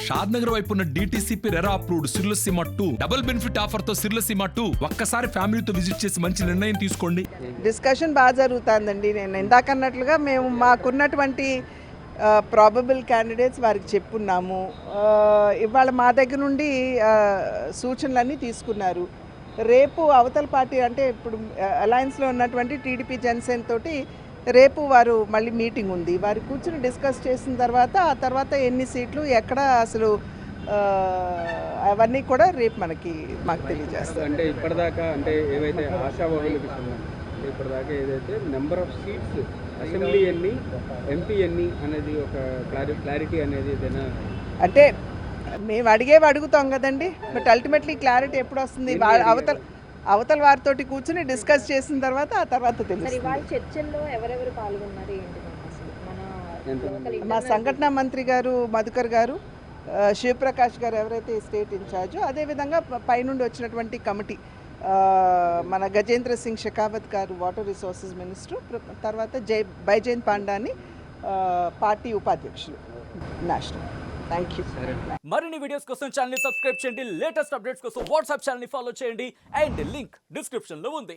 షాద్ నగర్ వైపు ఉన్న DTCP RERA approved సిర్లసీమ 2 double benefit offer తో సిర్లసీమ 2 ఒక్కసారి ఫ్యామిలీతో విజిట్ చేసి మంచి నిర్ణయం తీసుకోండి. డిస్కషన్ బాగా జరుగుతుందండి. నేను ఇందాక అన్నట్లుగా మేము మాకున్నటువంటి ప్రాబబుల్ క్యాండిడేట్స్ వారికి చెప్పున్నాము. ఇవాళ మా దగ్గర నుండి సూచనలన్నీ తీసుకున్నారు. రేపు అవతల పార్టీ అంటే ఇప్పుడు అలయన్స్లో ఉన్నటువంటి టీడీపీ జనసేన తోటి రేపు వారు మళ్ళీ మీటింగ్ ఉంది. వారు కూర్చుని డిస్కస్ చేసిన తర్వాత ఆ తర్వాత ఎన్ని సీట్లు ఎక్కడ అసలు అవన్నీ కూడా రేపు మాకు తెలియజేస్తారు. అంటే ఇప్పటిదాకా అంటే ఏవైతే ఆశావాహులకు ఇప్పటిదాకా ఏదైతే నెంబర్ ఆఫ్ సీట్స్ అసెంబ్లీ ఎన్ని ఎంపీ ఎన్ని అనేది ఒక క్లారిటీ అనేది ఏదైనా అంటే మేము అడుగుతాం కదండి. బట్ అల్టిమేట్లీ క్లారిటీ ఎప్పుడు వస్తుంది? అవతల వారితోటి కూర్చుని డిస్కస్ చేసిన తర్వాత ఆ తర్వాత తెలుస్తుంది. చర్చల్లో ఎవరెవరు పాల్గొన్నారు మా సంఘటన మంత్రి గారు మధుకర్ గారు, శివప్రకాష్ గారు ఎవరైతే స్టేట్ ఇన్ఛార్జో, అదేవిధంగా పైనుండి వచ్చినటువంటి కమిటీ మన గజేంద్ర సింగ్ షెకావత్ గారు వాటర్ రిసోర్సెస్ మినిస్టర్, తర్వాత బైజయంత్ పాండాని పార్టీ ఉపాధ్యక్షులు నేషనల్. Thank you. మరిన్ని వీడియోస్ కోసం ఛానల్ ని సబ్స్క్రైబ్ చేయండి. లేటెస్ట్ అప్డేట్స్ కోసం వాట్సాప్ ఛానల్ ని ఫాలో చేయండి. అండ్ లింక్ డిస్క్రిప్షన్ లో ఉంది.